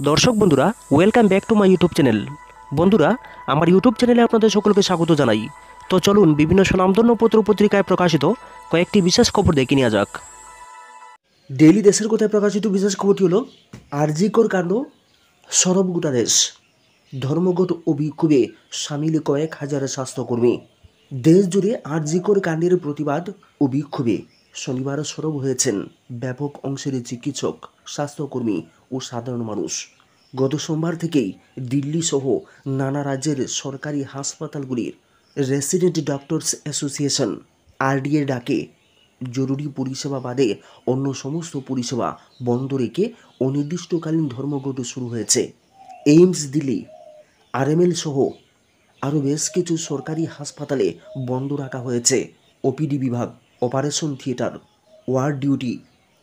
দর্শক বন্ধুরা, welcome back to my YouTube channel. বন্ধুরা, আমার ইউটিউব চ্যানেলে আপনাদের সকলকে স্বাগত জানাই। তো চলুন বিভিন্ন স্বনামধন্য পত্র পত্রিকায় প্রকাশিত কয়েকটি বিশেষ খবর দেখে নেওয়া যাক। ডেইলি দেশের কোথায় প্রকাশিত বিশেষ খবরটি হলো আরজিকর কাণ্ড, সরব গোটা দেশ, ধর্মঘট ও বিক্ষোভে সামিল কয়েক হাজার স্বাস্থ্যকর্মী। দেশ জুড়ে আরজিকর কাণ্ডের প্রতিবাদ ও বিক্ষোভে শনিবার সরব হয়েছেন ব্যাপক অংশের চিকিৎসক, স্বাস্থ্যকর্মী ও সাধারণ মানুষ। গত সোমবার থেকেই দিল্লি সহ নানা রাজ্যের সরকারি হাসপাতালগুলির রেসিডেন্ট ডক্টরস অ্যাসোসিয়েশন আরডিএ ডাকে জরুরি পরিষেবা বাদে অন্য সমস্ত পরিষেবা বন্ধ রেখে অনির্দিষ্টকালীন ধর্মঘট শুরু হয়েছে। এইমস দিল্লি, আরএমএল সহ আরও বেশ কিছু সরকারি হাসপাতালে বন্ধ রাখা হয়েছে ওপিডি বিভাগ, অপারেশন থিয়েটার, ওয়ার্ড ডিউটি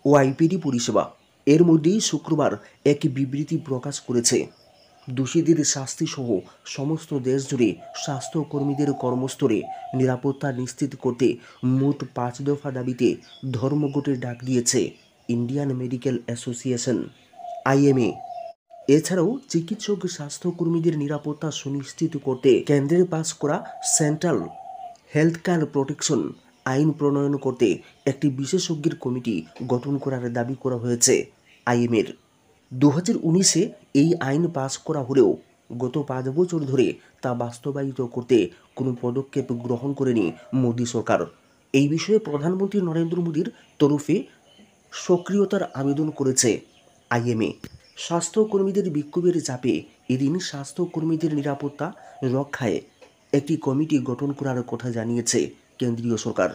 ও আইপিডি পরিষেবা। এর মধ্যেই শুক্রবার এক বিবৃতি প্রকাশ করেছে দোষীদের শাস্তি সহ সমস্ত দেশ জুড়ে স্বাস্থ্যকর্মীদের কর্মস্থলে নিরাপত্তা নিশ্চিত করতে মোট 5 দফা দাবিতে ধর্মঘটের ডাক দিয়েছে ইন্ডিয়ান মেডিকেল অ্যাসোসিয়েশন আইএমএ। এছাড়াও চিকিৎসক স্বাস্থ্যকর্মীদের নিরাপত্তা সুনিশ্চিত করতে কেন্দ্রের পাস করা সেন্ট্রাল হেলথ কেয়ার প্রোটেকশন আইন প্রণয়ন করতে একটি বিশেষজ্ঞের কমিটি গঠন করার দাবি করা হয়েছে আইএমএর। 2019-এ এই আইন পাস করা হলেও গত 5 বছর ধরে তা বাস্তবায়িত করতে কোনো পদক্ষেপ গ্রহণ করেনি মোদী সরকার। এই বিষয়ে প্রধানমন্ত্রী নরেন্দ্র মোদীর তরফে সক্রিয়তার আবেদন করেছে আইএমএ। স্বাস্থ্যকর্মীদের বিক্ষোভের চাপে এদিন স্বাস্থ্যকর্মীদের নিরাপত্তা রক্ষায় একটি কমিটি গঠন করার কথা জানিয়েছে কেন্দ্রীয় সরকার।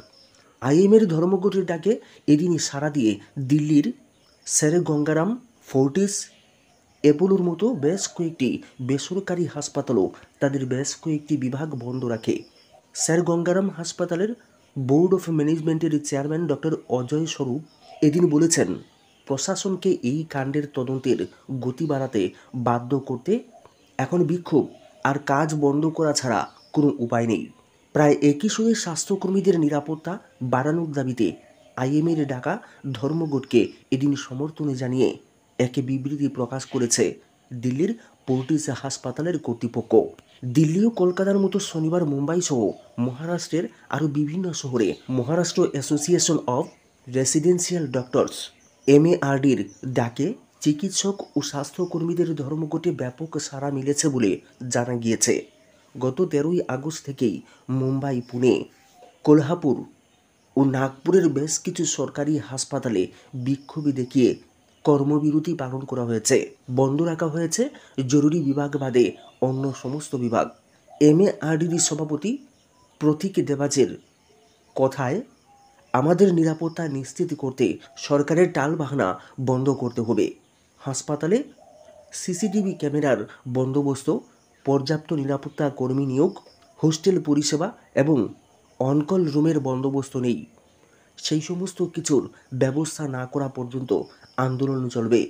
আইএমএর ধর্মঘটের ডাকে এদিন সাড়া দিয়ে দিল্লির শের গঙ্গারাম, ফোর্টিস, অ্যাপোলোর মতো বেশ কয়েকটি বেসরকারি হাসপাতালও তাদের বেশ কয়েকটি বিভাগ বন্ধ রাখে। শের গঙ্গারাম হাসপাতালের বোর্ড অফ ম্যানেজমেন্টের চেয়ারম্যান ডক্টর অজয় স্বরূপ এদিন বলেছেন, প্রশাসনকে এই কাণ্ডের তদন্তের গতি বাড়াতে বাধ্য করতে এখন বিক্ষোভ আর কাজ বন্ধ করা ছাড়া কোনো উপায় নেই। প্রায় একই সঙ্গে স্বাস্থ্যকর্মীদের নিরাপত্তা বাড়ানোর দাবিতে আইএমএর ডাকা ধর্মঘটকে এদিন সমর্থনে জানিয়ে এক বিবৃতি প্রকাশ করেছে দিল্লির পোর্টিস হাসপাতালের কর্তৃপক্ষ। দিল্লি ও কলকাতার মতো শনিবার মুম্বাই সহ মহারাষ্ট্রের আরও বিভিন্ন শহরে Maharashtra association of residential doctors এমএআরডির ডাকে চিকিৎসক ও স্বাস্থ্যকর্মীদের ধর্মঘটে ব্যাপক সাড়া মিলেছে বলে জানা গিয়েছে। গত 13ই আগস্ট থেকেই মুম্বাই, পুনে, কোলহাপুর ও নাগপুরের বেশ কিছু সরকারি হাসপাতালে বিক্ষোভ দেখিয়ে কর্মবিরতি পালন করা হয়েছে। বন্ধ রাখা হয়েছে জরুরি বিভাগ বাদে অন্য সমস্ত বিভাগ। এমএআরডির সভাপতি প্রতীক দেবাজের কথায়, আমাদের নিরাপত্তা নিশ্চিত করতে সরকারের টালবাহানা বন্ধ করতে হবে। হাসপাতালে সিসিটিভি ক্যামেরার বন্দোবস্ত, পর্যাপ্ত নিরাপত্তা কর্মী নিয়োগ, হোস্টেল পরিষেবা এবং অনকল রুমের বন্দোবস্ত নেই। সেই সমস্ত কিছুর ব্যবস্থা না করা পর্যন্ত আন্দোলন চলবে।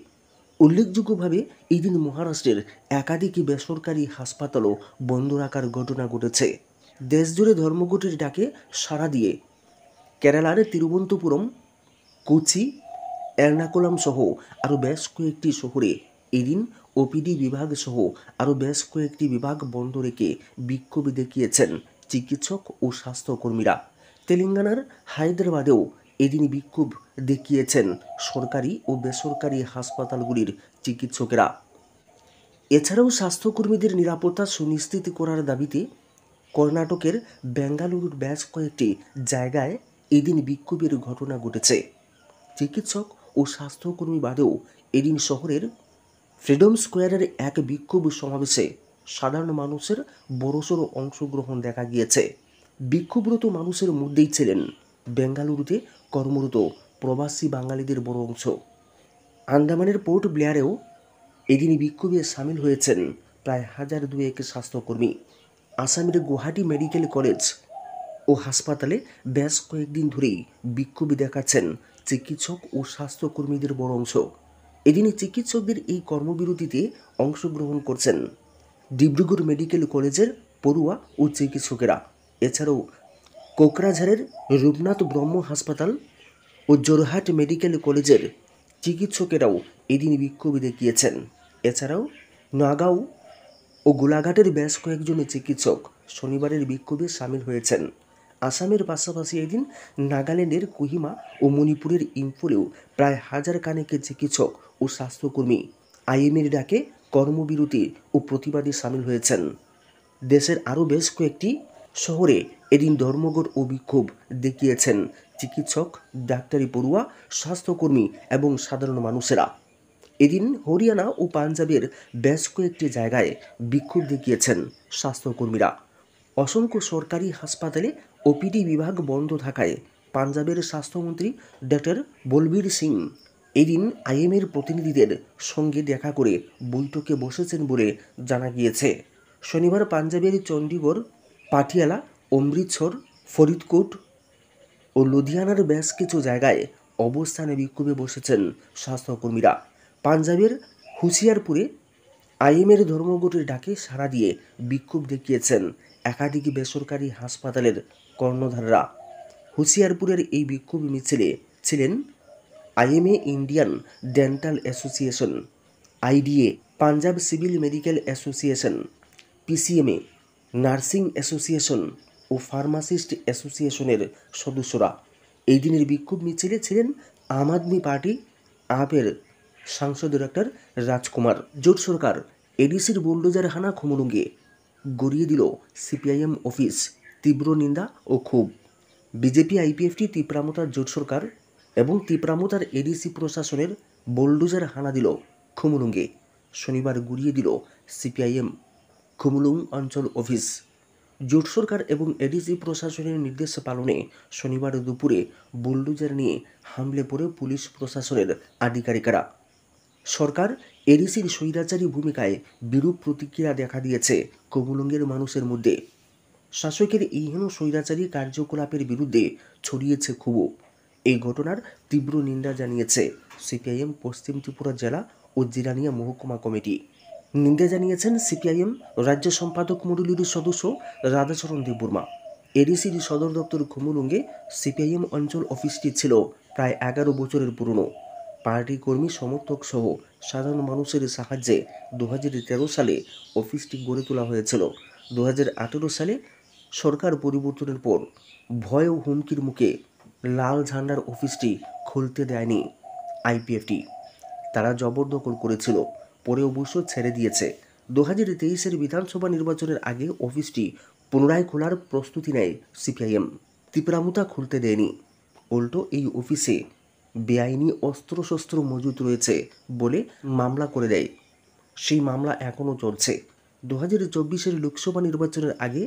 উল্লেখযোগ্যভাবে এদিন মহারাষ্ট্রের একাধিক বেসরকারি হাসপাতালও বন্ধ রাখার ঘটনা ঘটেছে। দেশজুড়ে ধর্মঘটের ডাকে সাড়া দিয়ে কেরালার তিরুবনন্তপুরম, কোচি, এর্নাকুলাম সহ আরও বেশ কয়েকটি শহরে এদিন ওপিডি বিভাগ সহ আরও বেশ কয়েকটি বিভাগ বন্ধ রেখে বিক্ষোভ দেখিয়েছেন চিকিৎসক ও স্বাস্থ্যকর্মীরা। তেলেঙ্গানার হায়দ্রাবাদেও এদিন বিক্ষোভ দেখিয়েছেন সরকারি ও বেসরকারি হাসপাতালগুলির চিকিৎসকেরা। এছাড়াও স্বাস্থ্যকর্মীদের নিরাপত্তা সুনিশ্চিত করার দাবিতে কর্ণাটকের বেঙ্গালুরুর বেশ কয়েকটি জায়গায় এদিন বিক্ষোভের ঘটনা ঘটেছে। চিকিৎসক ও স্বাস্থ্যকর্মী বাদেও এদিন শহরের ফ্রিডম স্কোয়ারের এক বিক্ষোভ সমাবেশে সাধারণ মানুষের বড়সড় অংশগ্রহণ দেখা গিয়েছে। বিক্ষোভরত মানুষের মধ্যেই ছিলেন বেঙ্গালুরুতে কর্মরত প্রবাসী বাঙালিদের বড় অংশ। আন্দামানের পোর্ট ব্লেয়ারেও এদিন বিক্ষোভে সামিল হয়েছেন প্রায় 1002 স্বাস্থ্যকর্মী। আসামের গুয়াহাটি মেডিকেল কলেজ ও হাসপাতালে বেশ কয়েকদিন ধরেই বিক্ষোভ দেখাচ্ছেন চিকিৎসক ও স্বাস্থ্যকর্মীদের বড় অংশ। এদিন চিকিৎসকদের এই কর্মবিরতিতে অংশগ্রহণ করছেন ডিব্রুগড় মেডিকেল কলেজের পড়ুয়া ও চিকিৎসকেরা। এছাড়াও কোকরাঝাড়ের রূপনাথ ব্রহ্ম হাসপাতাল ও জোরহাট মেডিকেল কলেজের চিকিৎসকেরাও এদিন বিক্ষোভ দেখিয়েছেন। এছাড়াও নগাঁও ও গোলাঘাটের বেশ কয়েকজন চিকিৎসক শনিবারের বিক্ষোভে সামিল হয়েছেন। আসামের পাশাপাশি এদিন নাগাল্যান্ডের কোহিমা ও মণিপুরের ইম্ফলেও প্রায় হাজার খানেক চিকিৎসক ও স্বাস্থ্যকর্মী আইএমের ডাকে কর্মবিরতি ও প্রতিবাদে সামিল হয়েছেন। দেশের আরও বেশ কয়েকটি শহরে এদিন ধর্মঘট ও বিক্ষোভ দেখিয়েছেন চিকিৎসক, ডাক্তারি পড়ুয়া, স্বাস্থ্যকর্মী এবং সাধারণ মানুষেরা। এদিন হরিয়ানা ও পাঞ্জাবের বেশ কয়েকটি জায়গায় বিক্ষোভ দেখিয়েছেন স্বাস্থ্যকর্মীরা। অসংখ্য সরকারি হাসপাতালে ওপিডি বিভাগ বন্ধ থাকায় পাঞ্জাবের স্বাস্থ্যমন্ত্রী ডক্টর বলবীর সিং এদিন আইএমের প্রতিনিধিদের সঙ্গে দেখা করে বৈঠকে বসেছেন বলে জানা গিয়েছে। শনিবার পাঞ্জাবের চণ্ডীগড়, পাটিয়ালা, অমৃতসর, ফরিদকোট ও লুধিয়ানার বেশ কিছু জায়গায় অবস্থানে বিক্ষোভে বসেছেন স্বাস্থ্যকর্মীরা। পাঞ্জাবের হুশিয়ারপুরে আইএমের ধর্মঘটের ডাকে সাড়া দিয়ে বিক্ষোভ দেখিয়েছেন একাধিক বেসরকারি হাসপাতালের কর্ণধাররা। হুশিয়ারপুরের এই বিক্ষোভ মিছিলে ছিলেন IMA, Indian dental association, IDA, Punjab civil medical association, PCMA, nursing association ও ফার্মাসিস্ট অ্যাসোসিয়েশনের সদস্যরা। এই দিনের বিক্ষোভ মিছিলে ছিলেন আম আদমি পার্টি আপের সাংসদ ডক্টর রাজকুমার। জোট সরকার এডিসির বুলডোজার হানা খুমুলুঙ্গে গড়িয়ে দিল সিপিআইএম অফিস, তীব্র নিন্দা ও ক্ষোভ। বিজেপি আইপিএফটি তিপ্রামতার জোট সরকার এবং তিপ্রামতার এডিসি প্রশাসনের বুলডোজার হানা দিল খুমুলুঙ্গে। শনিবার গুড়িয়ে দিল সিপিআইএম খুমুলুং অঞ্চল অফিস। জোট সরকার এবং এডিসি প্রশাসনের নির্দেশ পালনে শনিবার দুপুরে বুলডোজার নিয়ে হামলে পড়ে পুলিশ প্রশাসনের আধিকারিকেরা। সরকার এডিসির স্বৈরাচারী ভূমিকায় বিরূপ প্রতিক্রিয়া দেখা দিয়েছে খুমুলুঙ্গের মানুষের মধ্যে। শাসকের এই হেন স্বৈরাচারী কার্যকলাপের বিরুদ্ধে ছড়িয়েছে ক্ষোভ। এই ঘটনার তীব্র নিন্দা জানিয়েছে সিপিআইএম পশ্চিম ত্রিপুরা জেলা ও জিরানিয়া মহকুমা কমিটি। নিন্দা জানিয়েছেন সিপিআইএম রাজ্য সম্পাদক মণ্ডলীর সদস্য রাধাচরণ দেববর্মা। এডিসির সদর দপ্তর খুমুলুঙ্গে সিপিআইএম অঞ্চল অফিসটি ছিল প্রায় 11 বছরের পুরনো। পার্টি কর্মী, সমর্থক সহ সাধারণ মানুষের সাহায্যে 2013 সালে অফিসটি গড়ে তোলা হয়েছিল। 2018 সালে সরকার পরিবর্তনের পর ভয় ও হুমকির মুখে লাল ঝান্ডার অফিসটি খুলতে দেয়নি আইপিএফটি। তারা জবরদখল করেছিল, পরে অবশ্য ছেড়ে দিয়েছে। 2023 বিধানসভা নির্বাচনের আগে অফিসটি পুনরায় খোলার প্রস্তুতি নেয় সিপিআইএম। তিপ্রামুতা খুলতে দেয়নি, উল্টো এই অফিসে বেআইনি অস্ত্রশস্ত্র মজুত রয়েছে বলে মামলা করে দেয়। সেই মামলা এখনও চলছে। 2024 লোকসভা নির্বাচনের আগে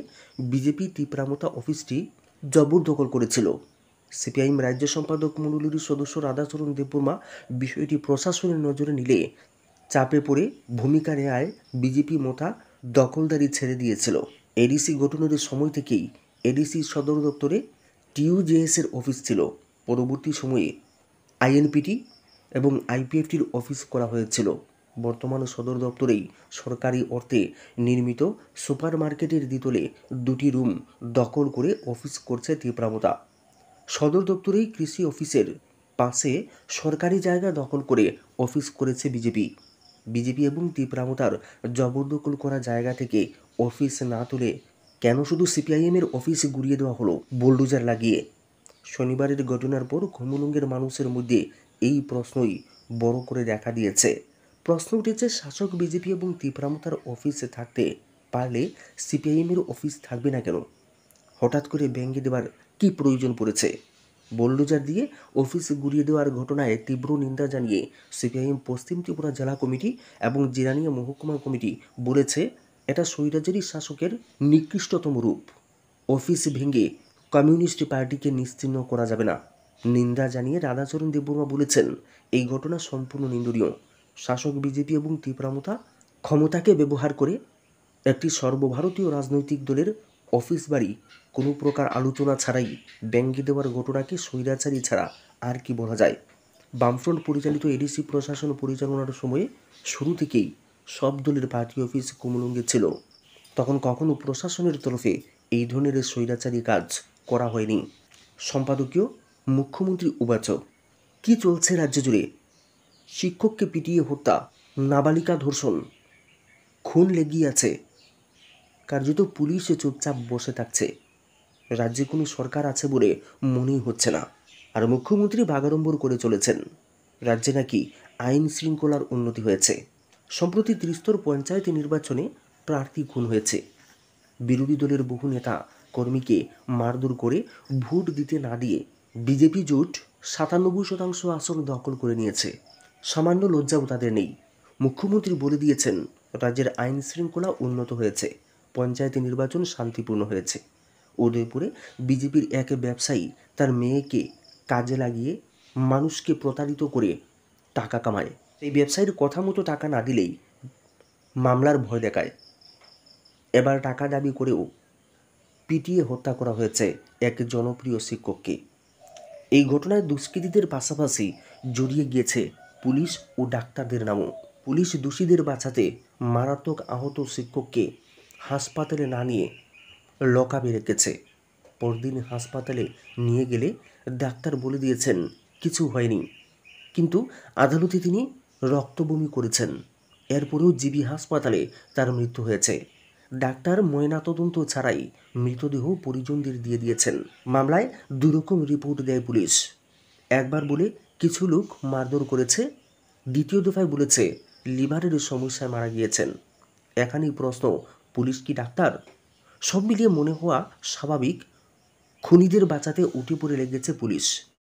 বিজেপি তিপ্রামতা অফিসটি জবরদখল করেছিল। সিপিআইএম রাজ্য সম্পাদক মণ্ডলীর সদস্য রাধাচরণ দেববর্মা বিষয়টি প্রশাসনের নজরে নিলে চাপে পড়ে ভূমিকা নেয় বিজেপি মোটা দখলদারি ছেড়ে দিয়েছিল। এডিসি গঠনের সময় থেকেই এডিসি সদর দপ্তরে টিইউজেএসের অফিস ছিল। পরবর্তী সময়ে আইএনপিটি এবং আইপিএফটির অফিস করা হয়েছিল। বর্তমান সদর দপ্তরেই সরকারি অর্থে নির্মিত সুপার মার্কেটের দ্বিতলে 2টি রুম দখল করে অফিস করছে তিপ্রামতা। সদর দপ্তরেই কৃষি অফিসের পাশে সরকারি জায়গা দখল করে অফিস করেছে বিজেপি এবং তিপ্রামতার জবরদখল করা জায়গা থেকে অফিস না তুলে কেন শুধু সিপিআইএমের অফিস গুড়িয়ে দেওয়া হলো বুলডোজার লাগিয়ে? শনিবারের ঘটনার পর খুমুলুঙ্গের মানুষের মধ্যে এই প্রশ্নই বড় করে দেখা দিয়েছে। প্রশ্ন উঠেছে, শাসক বিজেপি এবং তিপ্রামতার অফিসে থাকতে পারলে সিপিআইএমের অফিস থাকবে না কেন? হঠাৎ করে ভেঙে দেওয়ার কী প্রয়োজন পড়েছে? বুলডোজার দিয়ে অফিস গুড়িয়ে দেওয়ার ঘটনায় তীব্র নিন্দা জানিয়ে সিপিআইএম পশ্চিম ত্রিপুরা জেলা কমিটি এবং জিরানিয়া মহকুমা কমিটি বলেছে, এটা স্বৈরাচারী শাসকের নিকৃষ্টতম রূপ। অফিস ভেঙে কমিউনিস্ট পার্টিকে নিশ্চিহ্ন করা যাবে না। নিন্দা জানিয়ে রাধাচরণ দেববর্মা বলেছেন, এই ঘটনা সম্পূর্ণ নিন্দনীয়। শাসক বিজেপি এবং তিপ্রামতা ক্ষমতাকে ব্যবহার করে একটি সর্বভারতীয় রাজনৈতিক দলের অফিস বাড়ি কোনো প্রকার আলোচনা ছাড়াই ভেঙে দেওয়ার ঘটনাকে স্বৈরাচারী ছাড়া আর কি বলা যায়? বামফ্রন্ট পরিচালিত এডিসি প্রশাসন পরিচালনার সময়ে শুরু থেকেই সব দলের পার্টি অফিস খুমুলুঙ্গে ছিল। তখন কখনো প্রশাসনের তরফে এই ধরনের স্বৈরাচারী কাজ করা হয়নি। সম্পাদকীয় মুখ্যমন্ত্রী উবাচ, কি চলছে রাজ্য জুড়ে? শিক্ষককে পিটিয়ে হত্যা, নাবালিকা ধর্ষণ, খুন লেগেই আছে, কার্যত পুলিশ চুপচাপ বসে থাকছে। রাজ্যে কোনো সরকার আছে বলে মনেই হচ্ছে না। আর মুখ্যমন্ত্রী বাগাড়ম্বর করে চলেছেন রাজ্যে নাকি আইন শৃঙ্খলার উন্নতি হয়েছে। সম্প্রতি ত্রিস্তর পঞ্চায়েত নির্বাচনে প্রার্থী খুন হয়েছে। বিরোধী দলের বহু নেতা কর্মীকে মারধর করে ভোট দিতে না দিয়ে বিজেপি জোট ৯৭% আসন দখল করে নিয়েছে। সামান্য লজ্জাও তাদের নেই। মুখ্যমন্ত্রী বলে দিয়েছেন রাজ্যের আইন শৃঙ্খলা উন্নত হয়েছে, পঞ্চায়েত নির্বাচন শান্তিপূর্ণ হয়েছে। উদয়পুরে বিজেপির এক ব্যবসায়ী তার মেয়েকে কাজে লাগিয়ে মানুষকে প্রতারিত করে টাকা কামায়। এই ব্যবসায়ীর কথা মতো টাকা না দিলেই মামলার ভয় দেখায়। এবার টাকা দাবি করেও পিটিয়ে হত্যা করা হয়েছে এক জনপ্রিয় শিক্ষককে। এই ঘটনায় দুষ্কৃতীদের পাশাপাশি জড়িয়ে গিয়েছে পুলিশ ও ডাক্তারদের নামও। পুলিশ দোষীদের বাঁচাতে মারাত্মক আহত শিক্ষককে হাসপাতালে না নিয়ে লকআপে রেখেছে। পরদিন হাসপাতালে নিয়ে গেলে ডাক্তার বলে দিয়েছেন কিছু হয়নি, কিন্তু আদালতে তিনি রক্তবমি করেছেন। এরপরেও জিবি হাসপাতালে তার মৃত্যু হয়েছে। ডাক্তার ময়নাতদন্ত ছাড়াই মৃতদেহ পরিজনদের দিয়ে দিয়েছেন। মামলায় দুরকম রিপোর্ট দেয় পুলিশ। একবার বলে কিছু লোক মারধর করেছে, দ্বিতীয় দফায় বলেছে লিভারের সমস্যায় মারা গিয়েছেন। এখানেই প্রশ্ন, পুলিশ কি ডাক্তার? সব মিলিয়ে মনে হওয়া স্বাভাবিক, খুনিদের বাঁচাতে উঠে পড়ে লেগেছে পুলিশ।